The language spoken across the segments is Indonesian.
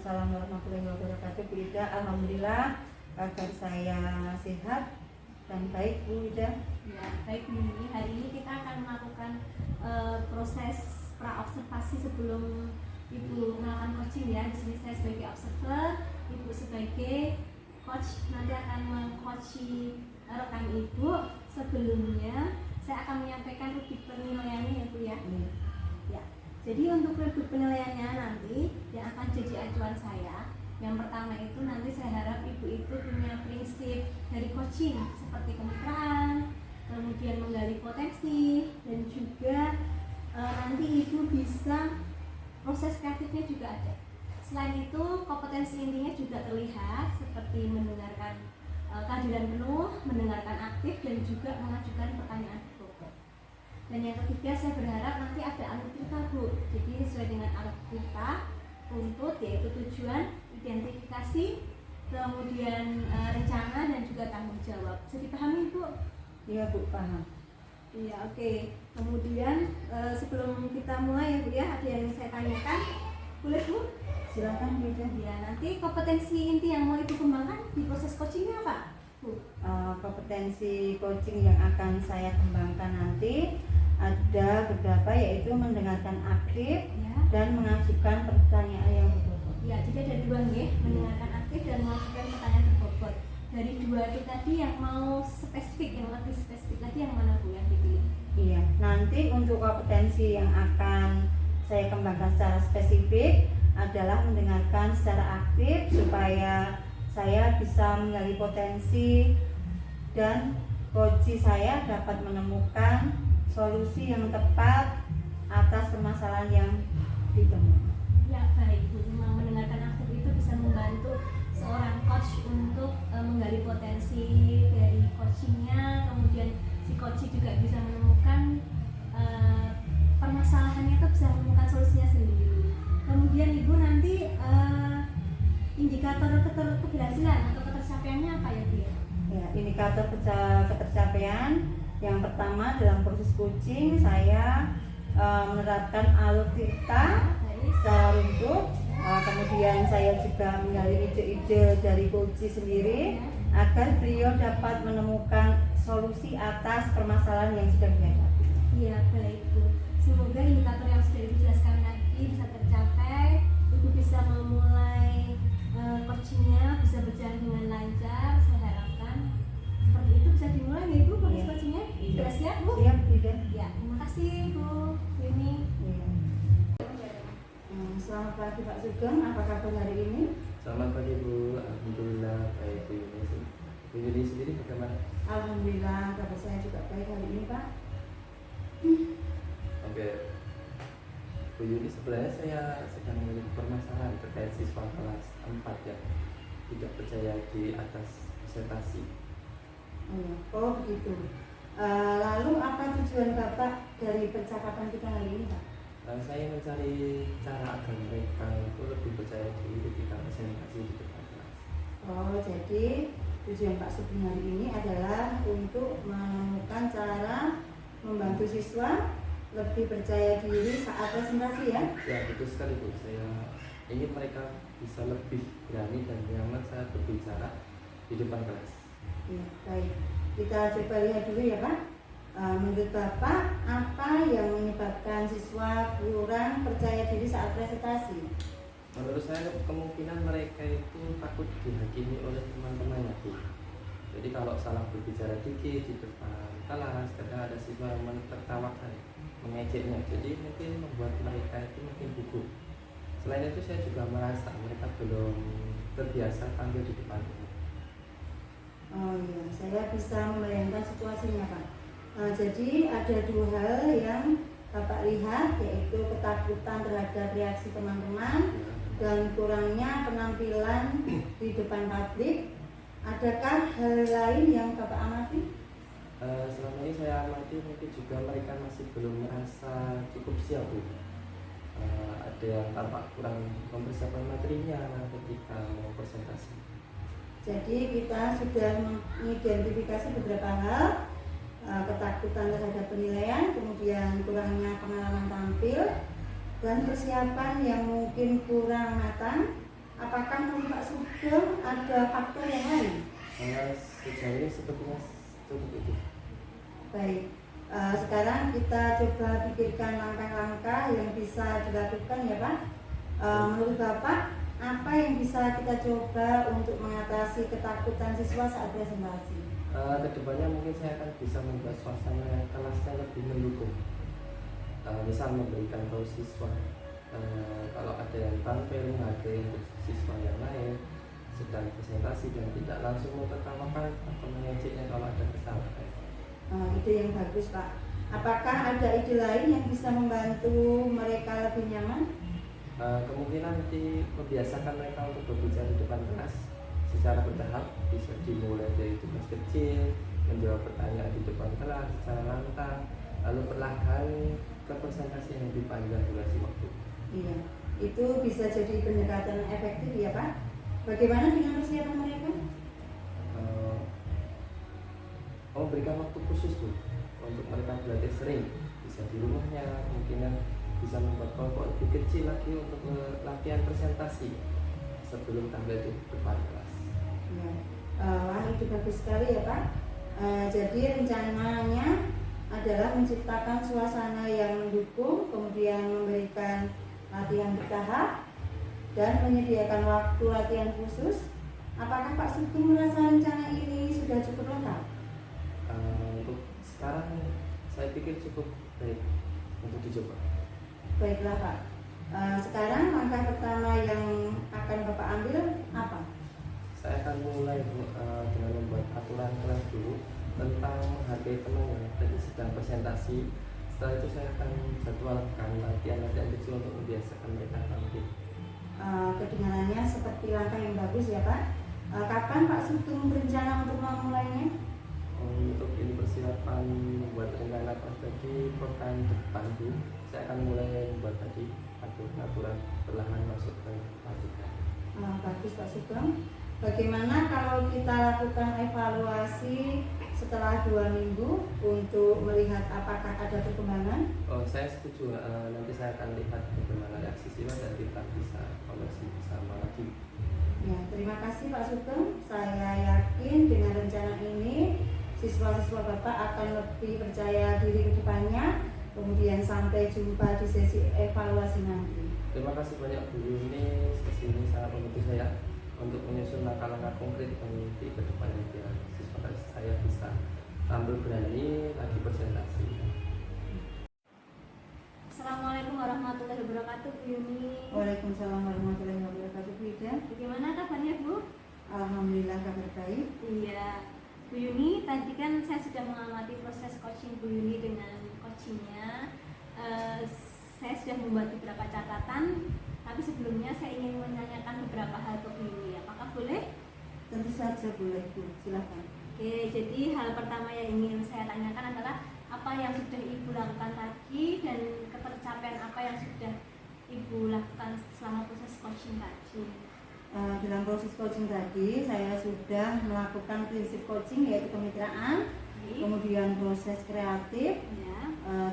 Waalaikumsalam warahmatullahi wabarakatuh. Bu Ida, alhamdulillah kabar saya sehat dan baik, Bu Ida. Ya, baik Bu Yuni. Hari ini kita akan melakukan proses pra-observasi sebelum Ibu melakukan coaching ya. Di sini saya sebagai observer, Ibu sebagai coach. Nanti akan mengcoachi rekan Ibu. Sebelumnya saya akan menyampaikan rubrik penilaiannya ya Bu ya. Ya. Jadi untuk rubrik penilaiannya nanti yang akan jadi acuan saya. Yang pertama itu nanti saya harap Ibu itu punya prinsip dari coaching seperti kemitraan, kemudian menggali potensi, dan juga nanti Ibu bisa proses kreatifnya juga ada. Selain itu kompetensi intinya juga terlihat seperti mendengarkan kehadiran penuh, mendengarkan aktif, dan juga mengajukan pertanyaan pokok. Dan yang ketiga saya berharap nanti ada alutsista Bu. Jadi sesuai dengan alutsista untuk yaitu tujuan, identifikasi, kemudian rencana, dan juga tanggung jawab. Bisa dipahami Bu? Iya Bu, paham. Iya, oke. Kemudian sebelum kita mulai ya Bu ya, ada yang saya tanyakan. Boleh Bu? Silakan Bu Ida. Ya, nanti kompetensi inti yang mau Ibu kembangkan di proses coachingnya apa Bu? Kompetensi coaching yang akan saya kembangkan nanti ada beberapa, yaitu mendengarkan aktif Ya. dan mengajukan pertanyaan yang berbobot. Ya, jadi ada dua nih, mendengarkan aktif dan mengajukan pertanyaan berbobot. Dari dua itu tadi yang mau spesifik, yang lebih spesifik lagi yang mana Bu yang dipilih? Iya, nanti untuk kompetensi yang akan saya kembangkan secara spesifik adalah mendengarkan secara aktif supaya saya bisa menggali potensi dan coach saya dapat menemukan solusi yang tepat atas permasalahan yang ditemukan. Ya baik Bu, memang mendengarkan aktif itu bisa membantu seorang coach untuk menggali potensi dari coachingnya, kemudian si coach juga bisa menemukan permasalahannya itu bisa menemukan solusinya sendiri. Kemudian Ibu nanti indikator keberhasilan atau ketercapaiannya apa ya Bu ya? Ya, indikator ketercapaian yang pertama dalam proses coaching saya menerapkan alutsista secara runtut. Kemudian saya juga menggali ide-ide dari coach sendiri agar beliau dapat menemukan solusi atas permasalahan yang sedang dihadapi. Iya baik Bu. Semoga indikator yang sudah dijelaskan tadi bisa tercapai. Ibu bisa memulai coachingnya bisa berjalan dengan lancar. Saya harapkan seperti itu bisa dimulai ya Ibu proses Iya. coachingnya. Iya. Sudah siap Bu? Siap, tidak? Ya, terima kasih Bu Yuni. Iya. Selamat pagi Pak Sugeng, apa kabar hari ini? Selamat pagi Bu, alhamdulillah baik Bu Yuni. Bu Yuni sendiri bagaimana? Alhamdulillah kabar saya juga baik hari ini Pak. Oke, Bu Yuni, sebenarnya saya sedang memiliki permasalahan terkait siswa kelas 4 yang tidak percaya di atas presentasi. Oh begitu. Lalu apa tujuan Bapak dari percakapan kita hari ini Pak? Saya mencari cara agar mereka itu lebih percaya diri ketika presentasi di depan kelas. Oh jadi tujuan Pak Sugeng hari ini adalah untuk menemukan cara membantu siswa lebih percaya diri saat presentasi ya? Ya betul sekali Bu, saya ingin mereka bisa lebih berani dan nyaman saat berbicara di depan kelas. Ya, baik. Kita coba lihat dulu ya Pak. Menurut Bapak, apa yang menyebabkan siswa kurang percaya diri saat presentasi? Menurut saya kemungkinan mereka itu takut dihakimi oleh teman-temannya Bu. Jadi kalau salah berbicara dikit di depan kelas, kadang ada siswa yang menertawakan, mengejeknya. Jadi mungkin membuat mereka itu makin gugup. Selain itu saya juga merasa mereka belum terbiasa tampil di depan umum. Oh iya, saya bisa membayangkan situasinya Pak. Jadi ada dua hal yang Bapak lihat, yaitu ketakutan terhadap reaksi teman-teman dan kurangnya penampilan di depan publik. Adakah hal lain yang Bapak amati? Selama ini saya amati mungkin juga mereka masih belum merasa cukup siap Bu. Ada yang tampak kurang mempersiapkan materinya ketika mau presentasi. Jadi kita sudah mengidentifikasi beberapa hal, ketakutan terhadap penilaian, kemudian kurangnya pengalaman tampil, dan persiapan yang mungkin kurang matang. apakah menurut Pak Sugeng ada faktor yang lain? Sejauh ini sepertinya cukup itu. Baik, sekarang kita coba pikirkan langkah-langkah yang bisa dilakukan ya Pak. Menurut Bapak, apa yang bisa kita coba untuk mengatasi ketakutan siswa saat presentasi? Kedepannya mungkin saya akan bisa membuat suasana kelasnya lebih mendukung. Misal memberikan tahu siswa kalau ada yang tampil menghargai untuk siswa yang lain sedang presentasi dan tidak langsung menertawakan atau mengejeknya kalau ada kesalahan. Ide yang bagus Pak. Apakah ada ide lain yang bisa membantu mereka lebih nyaman? Kemungkinan nanti membiasakan mereka untuk berbicara di depan kelas secara bertahap, bisa dimulai dari tugas kecil, menjawab pertanyaan di depan kelas secara lantang, lalu perlahan ke presentasi yang lebih panjang durasi waktu. Iya, itu bisa jadi pendekatan efektif ya Pak. Bagaimana dengan persiapan mereka? Memberikan waktu khusus tuh untuk mereka belajar sering, bisa di rumahnya, kemungkinan bisa membuat kelompok lebih kecil lagi untuk latihan presentasi sebelum tampil di depan kelas. Ya, wah itu bagus sekali ya Pak. Jadi rencananya adalah menciptakan suasana yang mendukung, kemudian memberikan latihan bertahap dan menyediakan waktu latihan khusus. Apakah Pak Sugeng merasa rencana ini sudah cukup lengkap? Untuk sekarang saya pikir cukup baik untuk dicoba. Baiklah Pak. Sekarang langkah pertama yang akan Bapak ambil apa? Saya akan mulai dengan membuat aturan kelas dulu tentang menghargai teman yang tadi sedang presentasi. Setelah itu saya akan jadwalkan latihan-latihan kecil untuk membiasakan mereka tampil. Kedengarannya seperti langkah yang bagus ya Pak. Kapan Pak Sugeng berencana untuk memulainya? Untuk ini persiapan membuat rencana kelas tadi pekan depan tuh saya akan mulai membuat tadi aturan perlahan masuk ke latihan. Bagus Pak Sugeng. Bagaimana kalau kita lakukan evaluasi setelah 2 minggu untuk melihat apakah ada perkembangan? Saya setuju. Nanti saya akan lihat bagaimana reaksi siswa dan kita bisa evaluasi bersama lagi. Ya, terima kasih Pak Sugeng. Saya yakin dengan rencana ini siswa-siswa Bapak akan lebih percaya diri ke depannya. Kemudian sampai jumpa di sesi evaluasi nanti. Terima kasih banyak Bu Yuni. Sesi ini sangat membantu saya untuk menyusun langkah-langkah konkret nanti ke depannya biar siswa saya bisa tampil berani lagi presentasi. Assalamualaikum warahmatullahi wabarakatuh, Bu Yuni. Waalaikumsalam warahmatullahi wabarakatuh, Bu Ida. Bagaimana kabarnya, Bu? Alhamdulillah kabar baik. Iya, Bu Yuni, tadi kan saya sudah mengamati proses coaching Bu Yuni dengan coachingnya. Saya sudah membuat beberapa catatan, tapi sebelumnya saya ingin menanyakan beberapa hal ke Bu Yuni. Apakah boleh? Tentu saja boleh Bu, silakan. Oke, jadi hal pertama yang ingin saya tanyakan adalah apa yang sudah Ibu lakukan tadi dan ketercapaian apa yang sudah Ibu lakukan selama proses coaching tadi. Dalam proses coaching tadi saya sudah melakukan prinsip coaching yaitu kemitraan, kemudian proses kreatif, Ya.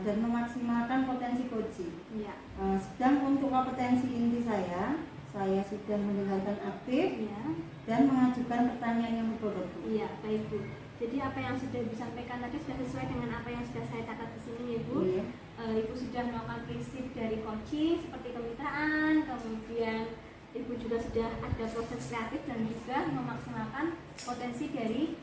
dan memaksimalkan potensi coaching. Ya. Sedang untuk kompetensi inti saya sudah mendengarkan aktif Ya. dan mengajukan pertanyaan yang berbobot. Iya, baik Bu. Jadi apa yang sudah Ibu sampaikan tadi sudah sesuai dengan apa yang sudah saya catat di sini ya Bu. Iya. Ibu sudah melakukan prinsip dari coaching seperti kemitraan, kemudian Ibu juga sudah ada proses kreatif dan juga memaksimalkan potensi dari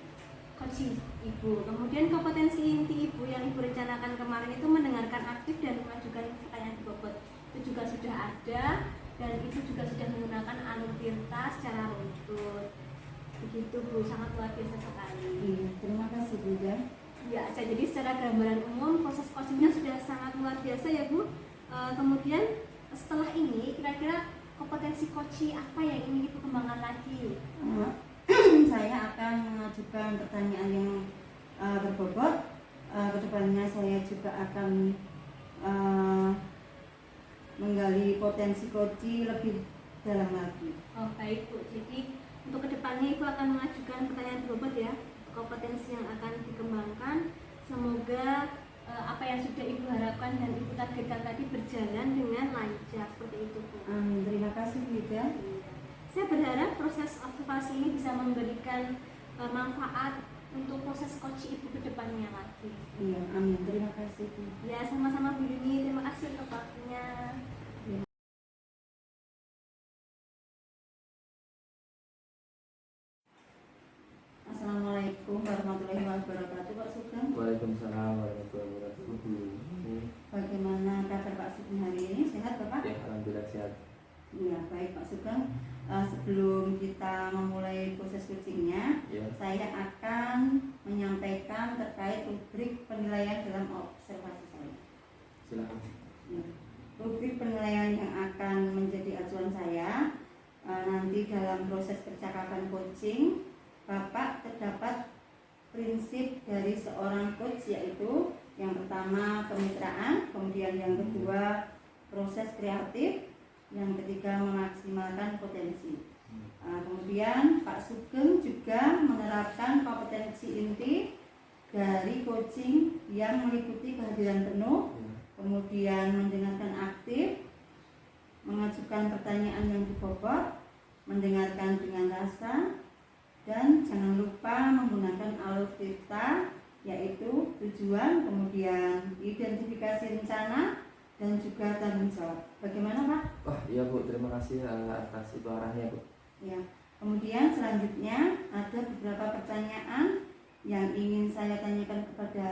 coaching Ibu. Kemudian kompetensi inti Ibu yang Ibu rencanakan kemarin itu mendengarkan aktif dan mengajukan pertanyaan berbobot. Itu juga sudah ada dan Ibu juga sudah menggunakan alur tirta secara runtut. Begitu Bu, sangat luar biasa sekali. Iya, terima kasih Bu Ida. Ya, jadi secara gambaran umum proses coachingnya sudah sangat luar biasa ya Bu. Kemudian setelah ini kira-kira kompetensi coaching apa yang ingin Ibu kembangkan lagi? Saya akan mengajukan pertanyaan yang berbobot. Kedepannya saya juga akan menggali potensi coaching lebih dalam lagi. Oh baik Bu, jadi untuk kedepannya Ibu akan mengajukan pertanyaan berbobot ya, kompetensi yang akan dikembangkan. Semoga apa yang sudah Ibu harapkan dan Ibu targetkan tadi berjalan dengan lancar seperti itu Bu. Terima kasih Bu Ida. Iya. saya berharap proses observasi ini bisa memberikan manfaat untuk proses coach ibu ke depannya lagi. Iya, amin. Terima kasih Bu. Ya, sama-sama Bu Yuni, terima kasih untuk waktunya. Assalamualaikum warahmatullahi wabarakatuh Pak Sugeng. Waalaikumsalam warahmatullahi wabarakatuh. Bagaimana kabar Pak Sugeng hari ini? Sehat Bapak? Ya, alhamdulillah sehat. Iya, baik Pak Sugeng. Sebelum kita memulai proses coachingnya, Ya. saya akan menyampaikan terkait rubrik penilaian dalam observasi saya. Silakan. Ya. Rubrik penilaian yang akan menjadi acuan saya nanti dalam proses percakapan coaching, Bapak terdapat prinsip dari seorang coach, yaitu yang pertama kemitraan, kemudian yang kedua proses kreatif, yang ketiga memaksimalkan potensi. Kemudian Pak Sugeng juga menerapkan kompetensi inti dari coaching yang meliputi kehadiran penuh, kemudian mendengarkan aktif, mengajukan pertanyaan yang berbobot, mendengarkan dengan rasa, dan jangan lupa menggunakan alutsista, yaitu tujuan, kemudian identifikasi rencana, dan juga tanggung jawab. Bagaimana Pak? Wah, iya Bu, terima kasih atas itu arahnya Bu. Ya. Kemudian selanjutnya ada beberapa pertanyaan yang ingin saya tanyakan kepada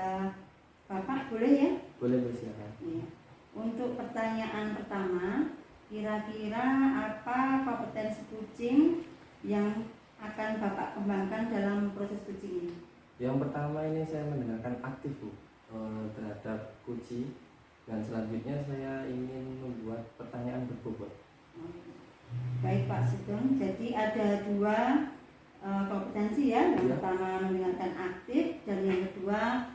Bapak, boleh ya? Boleh Bu, silakan. Ya. Untuk pertanyaan pertama, kira-kira apa kompetensi coaching yang akan Bapak kembangkan dalam proses coaching ini? Yang pertama ini saya mendengarkan aktif Bu terhadap coaching, dan selanjutnya saya ingin membuat pertanyaan berbobot. Baik Pak Sugeng, jadi ada dua kompetensi ya. Yang Ya. pertama mendengarkan aktif, dan yang kedua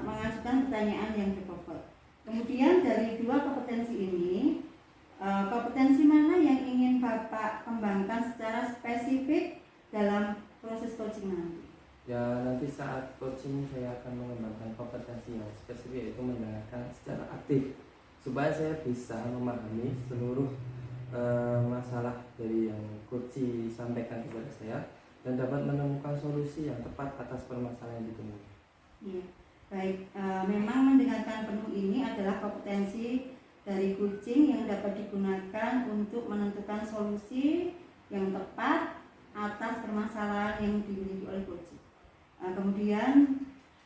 mengajukan pertanyaan yang berbobot. Kemudian dari dua kompetensi ini, kompetensi mana yang ingin Bapak kembangkan secara spesifik dalam proses coaching nanti? Ya, nanti saat coaching saya akan mengembangkan kompetensi yang spesifik, yaitu mendengarkan secara aktif, supaya saya bisa memahami seluruh masalah dari yang coach sampaikan kepada saya, dan dapat menemukan solusi yang tepat atas permasalahan yang ditemui. Ya, baik. Memang mendengarkan penuh ini adalah kompetensi dari coaching yang dapat digunakan untuk menentukan solusi yang tepat atas permasalahan yang dimiliki oleh coaching. Kemudian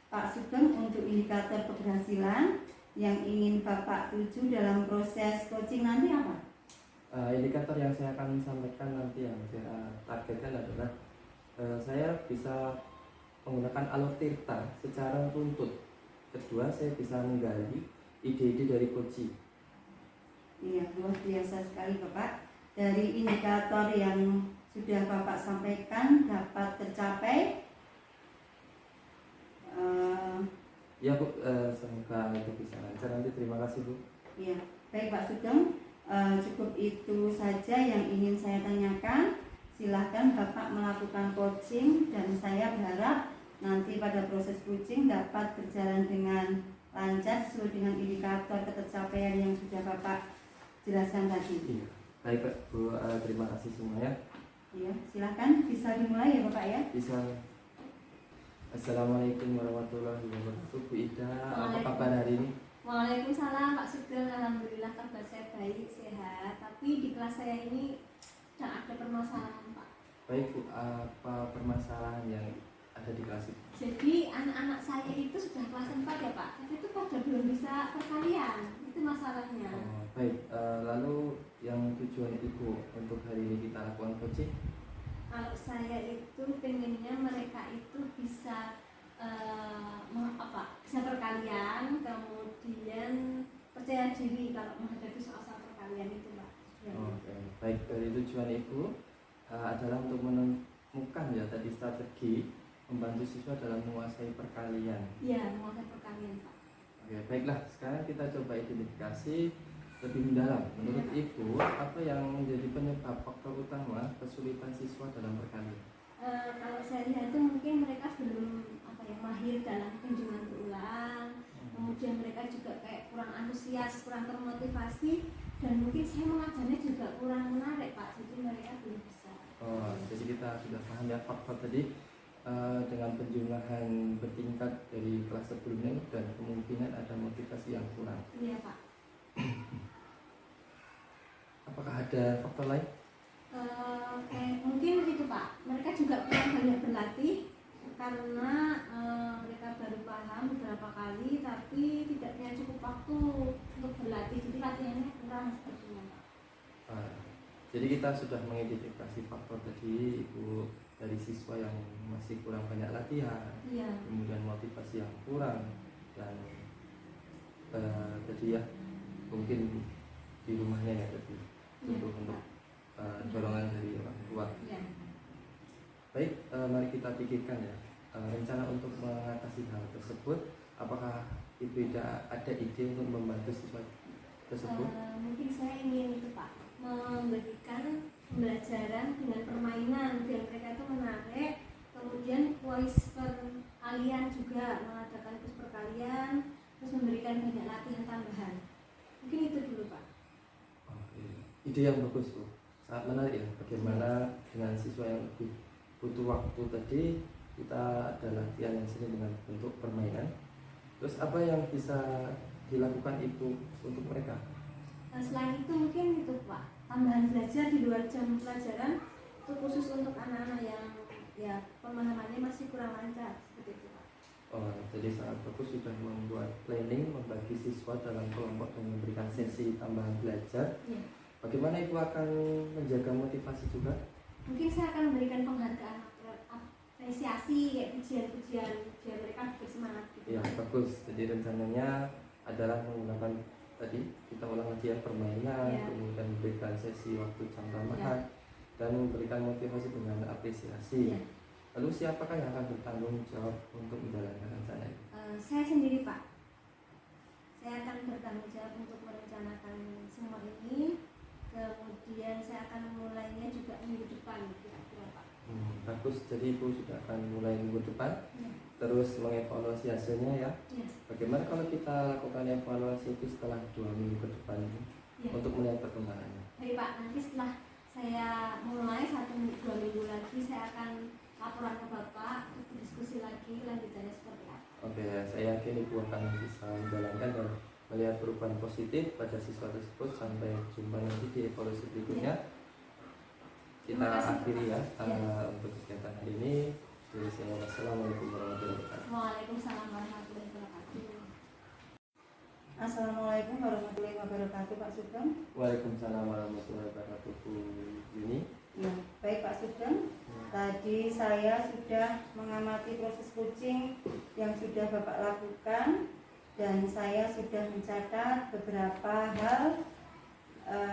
Pak Sugeng, untuk indikator keberhasilan yang ingin Bapak tuju dalam proses coaching nanti apa? Indikator yang saya akan sampaikan nanti yang saya targetkan adalah saya bisa menggunakan alur tirta secara runtut. Kedua, saya bisa menggali ide-ide dari coaching. Iya, luar biasa sekali Bapak. Dari indikator yang sudah Bapak sampaikan dapat tercapai. Ya Bu, semoga itu bisa lancar nanti. Terima kasih Bu. Iya, baik Pak Sugeng. Cukup itu saja yang ingin saya tanyakan. Silahkan Bapak melakukan coaching, dan saya berharap nanti pada proses coaching dapat berjalan dengan lancar sesuai dengan indikator ketercapaian yang sudah Bapak jelaskan tadi. Iya. Baik Pak, Bu, terima kasih semuanya. Iya, silahkan bisa dimulai ya Bapak ya. Bisa. Assalamualaikum warahmatullahi wabarakatuh. Bu Ida, apa kabar hari ini? Waalaikumsalam Pak Sugeng, alhamdulillah kabar saya baik, sehat. Tapi di kelas saya ini sedang ada permasalahan Pak. Baik Bu, apa permasalahan yang ada di kelas itu? Jadi anak-anak saya itu sudah kelas 4 ya Pak, tapi itu pada belum bisa perkalian, itu masalahnya. Oh, baik, lalu yang tujuan Ibu untuk hari ini kita lakukan coaching? Kalau saya itu pengennya mereka itu bisa bisa perkalian, kemudian percaya diri kalau menghadapi soal-soal perkalian itu Pak. Oke, baik, dari tujuan Ibu adalah untuk menemukan ya tadi strategi membantu siswa dalam menguasai perkalian. Iya, menguasai perkalian Pak. Oke, baiklah, sekarang kita coba identifikasi lebih mendalam. Menurut Ibu, apa yang menjadi penyebab faktor utama kesulitan siswa dalam perkalian? Kalau saya lihat itu mungkin mereka belum mahir dalam kunjungan berulang, kemudian mereka juga kayak kurang antusias, kurang termotivasi dan mungkin saya mengajarnya juga kurang menarik Pak, jadi mereka belum bisa. Oh, jadi kita sudah paham ya faktor tadi dengan penjumlahan bertingkat dari kelas sebelumnya dan kemungkinan ada motivasi yang kurang. Iya Pak. Apakah ada faktor lain? Mungkin itu Pak, mereka juga kurang banyak berlatih karena mereka baru paham beberapa kali tapi tidak punya cukup waktu untuk berlatih, jadi latihannya kurang sepertinya Pak. Jadi kita sudah mengidentifikasi faktor tadi Ibu dari siswa yang masih kurang banyak latihan, Iya. kemudian motivasi yang kurang dan tadi ya mungkin di rumahnya ya tadi untuk dorongan dari orang tua. Iya. Baik, mari kita pikirkan ya rencana untuk mengatasi hal tersebut. Apakah Ibu ada ide untuk membantu siswa tersebut? Mungkin saya ingin itu Pak, memberikan pembelajaran dengan permainan biar mereka itu menarik, kemudian voice peralihan juga, mengadakan kuis perkalian, terus memberikan banyak latihan tambahan. Mungkin itu dulu Pak. Oke, ide yang bagus Bu, sangat menarik ya. Bagaimana dengan siswa yang lebih butuh waktu tadi, kita ada latihan yang sering dengan bentuk permainan. Terus apa yang bisa dilakukan Ibu untuk mereka? Selain itu mungkin itu Pak, tambahan belajar di luar jam pelajaran itu khusus untuk anak-anak yang ya pemahamannya masih kurang lancar seperti itu Pak. Oh, jadi sangat bagus sudah membuat planning, membagi siswa dalam kelompok dan memberikan sesi tambahan belajar. Ya. Bagaimana Ibu akan menjaga motivasi juga? Mungkin saya akan memberikan penghargaan, apresiasi kayak pujian-pujian biar mereka bersemangat gitu. Ya, bagus. Jadi rencananya adalah menggunakan tadi kita ulang latihan permainan, Ya. kemudian memberikan sesi waktu jam tambahan dan memberikan motivasi dengan apresiasi. Ya. Lalu siapakah yang akan bertanggung jawab untuk menjalankan rencana ini? Saya sendiri Pak, saya akan bertanggung jawab untuk merencanakan semua ini, kemudian saya akan memulainya juga minggu depan kira-kira Pak. Bagus, jadi Ibu sudah akan mulai minggu depan, Ya. terus mengevaluasi hasilnya ya. Ya. Bagaimana kalau kita lakukan evaluasi itu setelah 2 minggu ke depan Ya. untuk melihat perkembangannya? Baik Pak, nanti setelah saya mulai 1-2 minggu lagi saya akan laporan ke Bapak untuk diskusi lagi lanjutannya seperti apa. Oke, saya yakin Ibu akan bisa menjalankan dan melihat perubahan positif pada siswa tersebut. Sampai jumpa nanti di evaluasi berikutnya. Kita Terima kasih, akhiri ya Ya. untuk kegiatan hari ini. Jadi saya wassalamualaikum warahmatullahi wabarakatuh. Waalaikumsalam warahmatullahi wabarakatuh. Assalamualaikum warahmatullahi wabarakatuh Pak Sugeng. Waalaikumsalam warahmatullahi wabarakatuh Bu Yuni. Ya, baik Pak Sugeng. Tadi saya sudah mengamati proses coaching yang sudah Bapak lakukan dan saya sudah mencatat beberapa hal.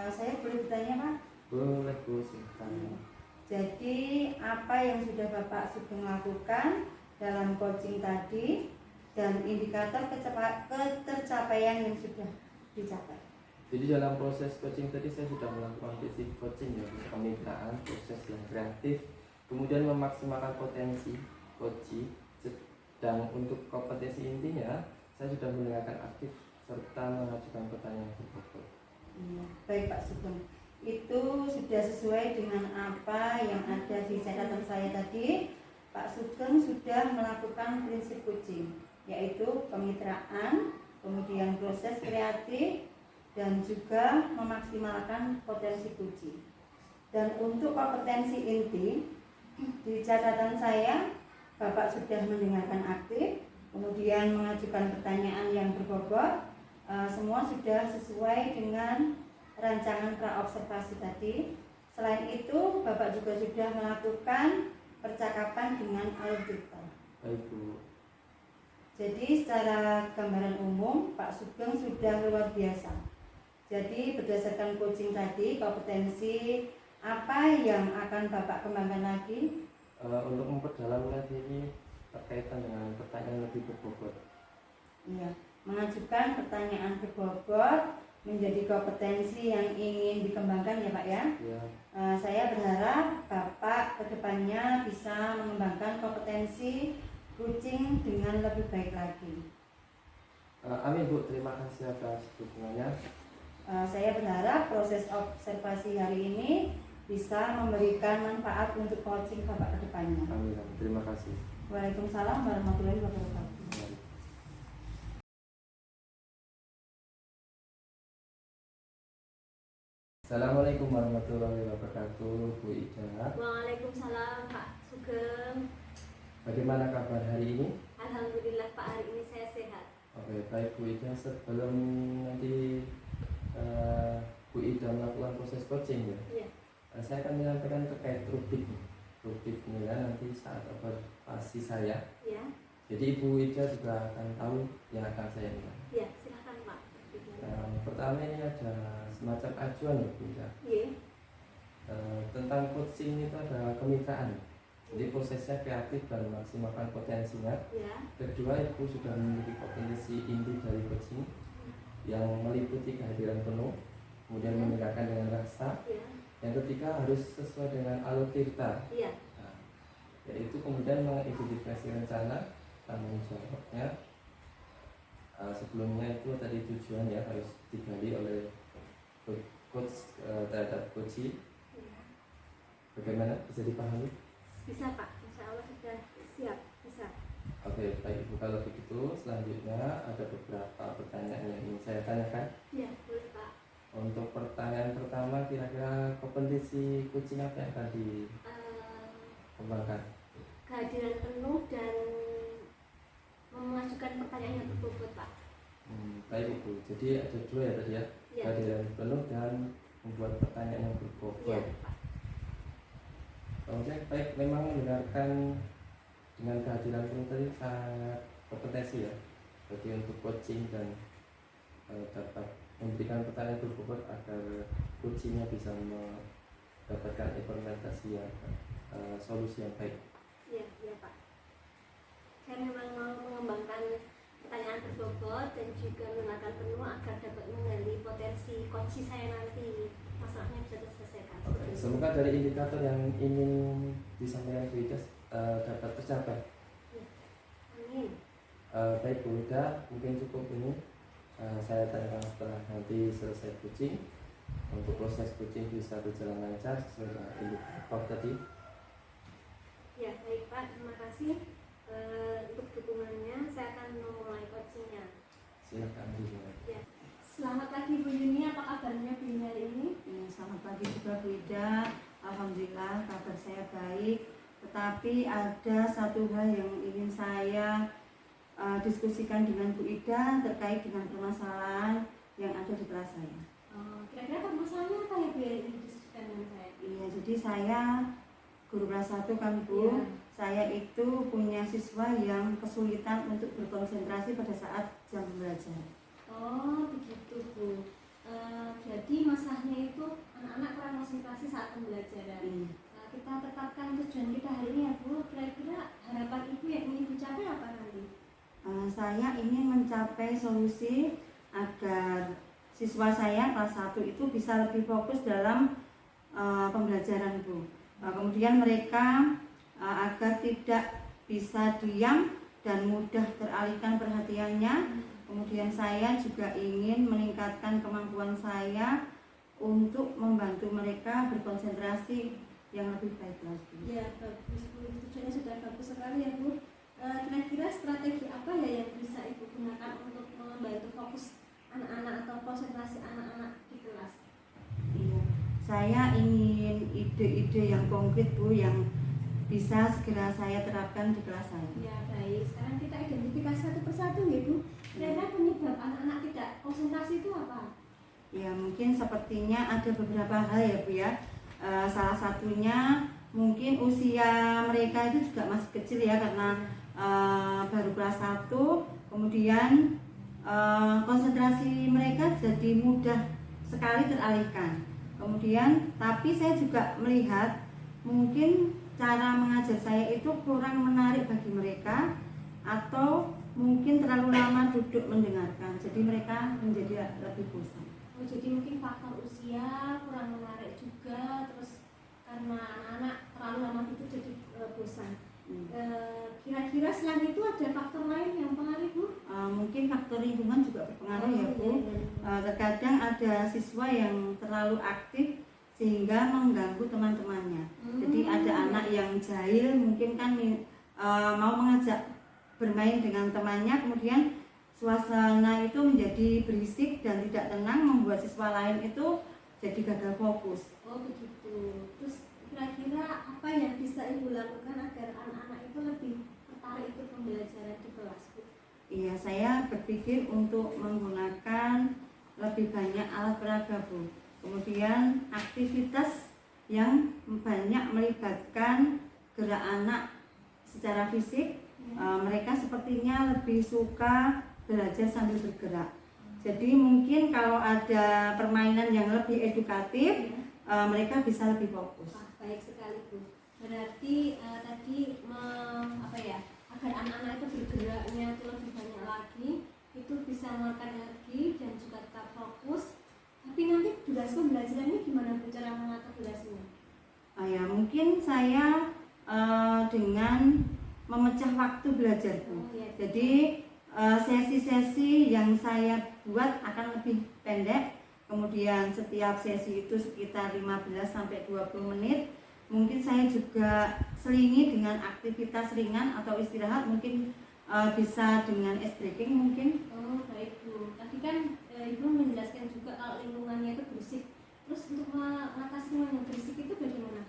Saya boleh bertanya Pak? Boleh Bu, silakan. Jadi apa yang sudah Bapak Sugeng lakukan dalam coaching tadi dan indikator ketercapaian yang sudah dicapai? Jadi dalam proses coaching tadi saya sudah melakukan basic coaching ya, kemitraan, proses yang kreatif, kemudian memaksimalkan potensi coaching. Dan untuk kompetensi intinya saya sudah mendengarkan aktif serta mengajukan pertanyaan berbobot. Baik Pak Sugeng, itu sudah sesuai dengan apa yang ada di catatan saya tadi. Pak Sugeng sudah melakukan prinsip coaching, yaitu kemitraan, kemudian proses kreatif, dan juga memaksimalkan potensi coaching. Dan untuk kompetensi inti, di catatan saya, Bapak sudah mendengarkan aktif, kemudian mengajukan pertanyaan yang berbobot, semua sudah sesuai dengan rancangan praobservasi tadi. Selain itu, Bapak juga sudah melakukan percakapan dengan alur virtual. Baik Bu. Jadi secara gambaran umum, Pak Sugeng sudah luar biasa. Jadi berdasarkan coaching tadi, kompetensi apa yang akan Bapak kembangkan lagi? Untuk memperdalam lagi ini berkaitan dengan pertanyaan lebih berbobot. Iya, mengajukan pertanyaan berbobot menjadi kompetensi yang ingin dikembangkan ya Pak ya. Ya. Saya berharap Bapak kedepannya bisa mengembangkan kompetensi coaching dengan lebih baik lagi. Amin Bu, terima kasih atas dukungannya. Saya berharap proses observasi hari ini bisa memberikan manfaat untuk coaching Bapak ke depannya. Amin. Terima kasih. Waalaikumsalam warahmatullahi wabarakatuh. Assalamualaikum warahmatullahi wabarakatuh, Bu Ida. Waalaikumsalam Pak Sugeng. Bagaimana kabar hari ini? Alhamdulillah Pak, hari ini saya sehat. Oke, baik Bu Ida. Sebelum nanti Bu Ida melakukan proses coaching ya, Iya. saya akan menyampaikan terkait rubrik nanti saat observasi saya. Ya. Jadi Ibu Ida juga akan tahu yang akan saya bilang. Ya, silakan Pak. Pertama ini ada semacam acuan ya Bu Ida. Iya. Tentang coaching itu ada kemitraan. Jadi prosesnya kreatif dan maksimalkan potensinya. Ya. Kedua, Ibu sudah memiliki kompetensi inti dari coaching yang meliputi kehadiran penuh, kemudian mendengarkan dengan rasa. Ya. Yang ketiga harus sesuai dengan alur tirta. Iya. Nah, yaitu kemudian mengidentifikasi rencana tanggung jawabnya. Sebelumnya itu tadi tujuan ya harus digali oleh coach terhadap coaching. Ya. Bagaimana bisa dipahami? Bisa Pak, insya Allah sudah siap. Bisa. Oke, baik Ibu, kalau begitu selanjutnya ada beberapa pertanyaan yang ingin saya tanyakan. Ya, boleh Pak. Untuk pertanyaan pertama, kira-kira kompetensi coaching apa yang akan dikembangkan? Kehadiran penuh dan mengajukan pertanyaan yang berbobot Pak. Baik Ibu, jadi ada dua ya tadi ya, Ya. kehadiran penuh dan membuat pertanyaan yang berbobot. Iya Pak. Oke, baik, memang mendengarkan dengan kehadiran penuh tadi sangat kompetensi ya. Jadi untuk coaching dan dapat memberikan pertanyaan berbobot agar coachingnya bisa mendapatkan implementasi yang solusi yang baik. Iya, iya Pak. Saya memang mau mengembangkan pertanyaan berbobot dan juga menggunakan penuh agar dapat menggali potensi coaching saya nanti. Masalahnya bisa terselesaikan. Oke, semoga dari indikator yang ingin disampaikan Bu Ida dapat tercapai. Amin. Baik Bu Ida, mungkin cukup ini saya tanyakan setelah nanti selesai coaching. Untuk proses coaching bisa berjalan lancar sesuai dengan indikator tadi. Ya baik Pak, terima kasih untuk dukungannya. Saya akan memulai coachingnya. Silakan dimulai. Ya. Selamat pagi Bu Yuni, apa kabarnya Bu Yuni hari ini? Selamat pagi juga Bu Ida. Alhamdulillah kabar saya baik. Tetapi ada satu hal yang ingin saya diskusikan dengan Bu Ida terkait dengan permasalahan yang ada di kelas saya. Kira-kira permasalahannya apa ya Bu yang ingin didiskusikan dengan saya? Iya, jadi saya guru kelas 1 kan Bu. Iya. Saya itu punya siswa yang kesulitan untuk berkonsentrasi pada saat jam belajar. Oh begitu Bu. Jadi masalahnya itu anak-anak kurang konsentrasi saat pembelajaran. Kita tetapkan tujuan kita hari ini ya Bu. Kira-kira harapan Ibu yang ingin dicapai apa nanti? Saya ingin mencapai solusi agar siswa saya kelas 1 itu bisa lebih fokus dalam pembelajaran Bu. Kemudian mereka agar tidak bisa diam dan mudah teralihkan perhatiannya. Kemudian saya juga ingin meningkatkan kemampuan saya untuk membantu mereka berkonsentrasi yang lebih baik lagi. Ya bagus Bu, tujuannya sudah bagus sekali ya Bu. Kira-kira strategi apa ya yang bisa Ibu gunakan untuk membantu fokus anak-anak atau konsentrasi anak-anak di kelas? Iya, saya ingin ide-ide yang konkret Bu yang bisa segera saya terapkan di kelas saya. Ya baik, sekarang kita identifikasi satu persatu ya Bu. Kira-kira penyebab anak-anak tidak konsentrasi itu apa? Ya mungkin sepertinya ada beberapa hal ya Bu ya. Salah satunya mungkin usia mereka itu juga masih kecil ya, karena baru kelas 1. Kemudian konsentrasi mereka jadi mudah sekali teralihkan. Kemudian tapi saya juga melihat mungkin cara mengajar saya itu kurang menarik bagi mereka, atau mungkin terlalu lama duduk mendengarkan, jadi mereka menjadi lebih bosan. Oh, jadi mungkin faktor usia kurang menarik juga, terus karena anak-anak terlalu lama duduk jadi bosan. Kira-kira selain itu ada faktor lain yang mempengaruhi Bu? Mungkin faktor lingkungan juga berpengaruh ya Bu. Terkadang ada siswa yang terlalu aktif sehingga mengganggu teman-temannya. Jadi ada anak yang jahil mungkin kan mau mengajak bermain dengan temannya, kemudian suasana itu menjadi berisik dan tidak tenang, membuat siswa lain itu jadi gagal fokus. Oh begitu. Terus kira-kira apa yang bisa Ibu lakukan agar anak-anak itu lebih tertarik ikut pembelajaran di kelas, Bu? Iya, saya berpikir untuk menggunakan lebih banyak alat peraga, Bu. Kemudian aktivitas yang banyak melibatkan gerak anak secara fisik. Mereka sepertinya lebih suka belajar sambil bergerak. Jadi mungkin kalau ada permainan yang lebih edukatif, mereka bisa lebih fokus. Wah, baik sekali, Bu. Berarti tadi agar anak-anak itu bergeraknya itu lebih banyak lagi, itu bisa mengeluarkan energi dan juga tetap fokus. Tapi nanti durasi pembelajarannya gimana, Bu, cara mengatur durasinya? Ya mungkin saya dengan memecah waktu belajar, Bu. Iya. Jadi sesi-sesi yang saya buat akan lebih pendek. Kemudian setiap sesi itu sekitar 15 sampai 20 menit. Mungkin saya juga selingi dengan aktivitas ringan atau istirahat, mungkin bisa dengan ice breaking mungkin. Oh baik, Bu. Tadi kan Ibu menjelaskan juga kalau lingkungannya itu berisik. Terus untuk mengatasi lingkungan yang berisik itu bagaimana?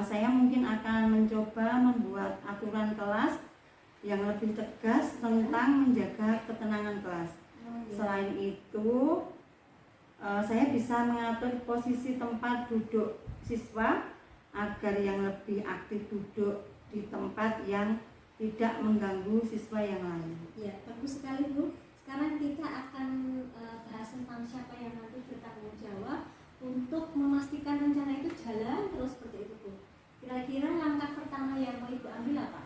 Saya mungkin akan mencoba membuat aturan kelas yang lebih tegas tentang menjaga ketenangan kelas. Selain itu, saya bisa mengatur posisi tempat duduk siswa agar yang lebih aktif duduk di tempat yang tidak mengganggu siswa yang lain. Ya, bagus sekali, Bu. Sekarang kita akan bahas tentang siapa yang nanti bertanggung jawab untuk memastikan rencana itu jalan terus seperti itu, Bu. Kira-kira langkah pertama yang mau Ibu ambil apa?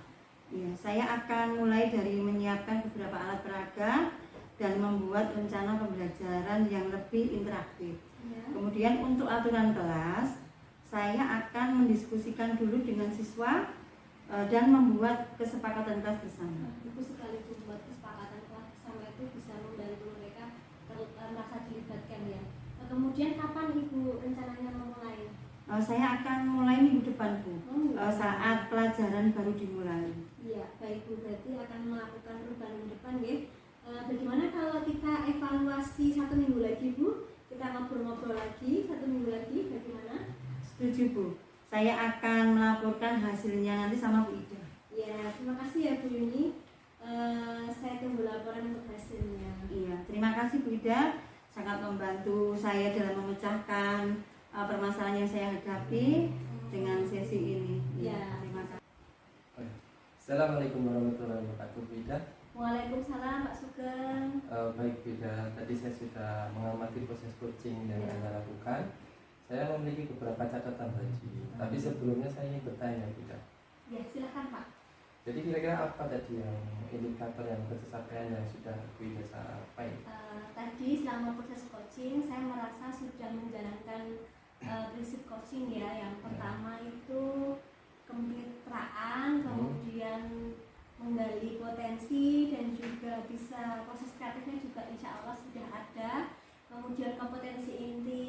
Ya, saya akan mulai dari menyiapkan beberapa alat peraga dan membuat rencana pembelajaran yang lebih interaktif. Ya. Kemudian untuk aturan kelas, saya akan mendiskusikan dulu dengan siswa dan membuat kesepakatan kelas bersama. Bagus sekali, Bu, buat kesepakatan kelas bersama itu bisa membantu mereka merasa dilibatkan ya. Kemudian kapan Ibu rencananya memulai? Saya akan mulai minggu depan, Bu, saat pelajaran baru dimulai. Iya, baik, Bu, berarti akan melakukan perubahan minggu depan ya. Bagaimana kalau kita evaluasi 1 minggu lagi, Bu? Kita ngobrol-ngobrol lagi 1 minggu lagi, bagaimana? Setuju, Bu. Saya akan melaporkan hasilnya nanti sama Bu Ida. Ya, terima kasih ya, Bu Yuni. Saya tunggu laporan untuk hasilnya. Iya, terima kasih Bu Ida. Sangat membantu saya dalam memecahkan permasalahan yang saya hadapi dengan sesi ini. Ya. Terima kasih. Assalamualaikum warahmatullahi wabarakatuh, Bu Ida. Waalaikumsalam, Pak Sugeng. Baik, Bu Ida. Tadi saya sudah mengamati proses coaching yang Ya. Anda lakukan. Saya memiliki beberapa catatan tadi. Tapi sebelumnya saya ingin bertanya, Bu Ida. Ya, silakan, Pak. Jadi kira-kira apa tadi yang indikator yang pencapaian yang sudah Bu Ida capai? Tadi selama proses coaching saya merasa sudah menjalankan prinsip coaching ya. Yang pertama itu kemitraan, kemudian menggali potensi dan juga bisa proses kreatifnya juga insya Allah sudah ada. Kemudian kompetensi inti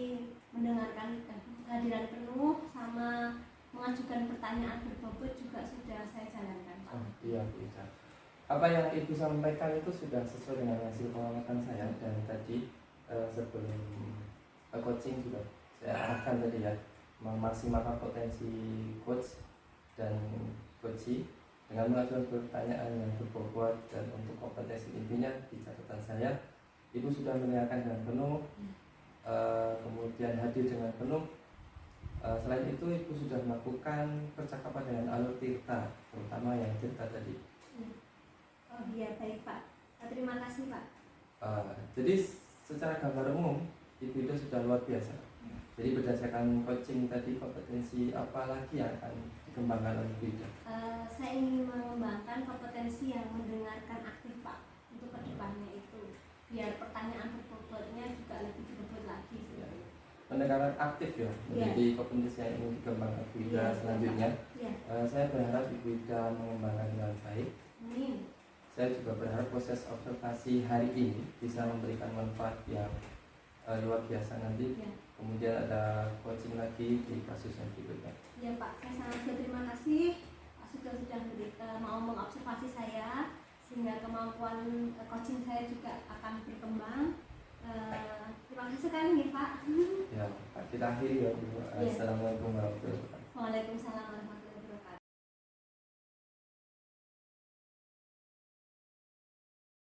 mendengarkan kehadiran penuh sama mengajukan pertanyaan berbobot juga sudah saya jalankan, Pak. Oh, iya, Bu Ida. Apa yang Ibu sampaikan itu sudah sesuai dengan hasil pengamatan saya, dan tadi sebelum coaching juga saya arahkan tadi ya, memaksimalkan potensi coach dan coachee dengan mengajukan pertanyaan yang berbobot, dan untuk kompetensi intinya di catatan saya Ibu sudah mendengarkan dengan penuh, kemudian hadir dengan penuh. Selain itu Ibu sudah melakukan percakapan dengan alur tirta, terutama yang tirta tadi. Oh iya, baik, Pak. Terima kasih, Pak. Jadi secara gambar umum Ibu itu sudah luar biasa. Jadi berdasarkan coaching tadi, kompetensi apa lagi yang akan dikembangkan oleh Ibu Ida? Saya ingin mengembangkan kompetensi yang mendengarkan aktif, Pak, untuk kedepannya itu biar pertanyaan berbobotnya juga lebih berbobot lagi. Ya. Pendekatan aktif ya, menjadi kompetensi yang ingin dikembangkan Ibu Ida selanjutnya. Ya. Saya berharap Ibu Ida mengembangkan dengan baik. Amin. saya juga berharap proses observasi hari ini bisa memberikan manfaat yang luar biasa nanti. Ya. Kemudian ada coaching lagi di kasus yang berikutnya. Ya Pak, saya sangat berterima kasih Pak sudah mau mengobservasi saya, sehingga kemampuan coaching saya juga akan berkembang. Terima kasih sekali nih Pak. Ya, kita akhiri ya Bu. Ya. Assalamualaikum warahmatullahi wabarakatuh. Waalaikumsalam warahmatullahi wabarakatuh.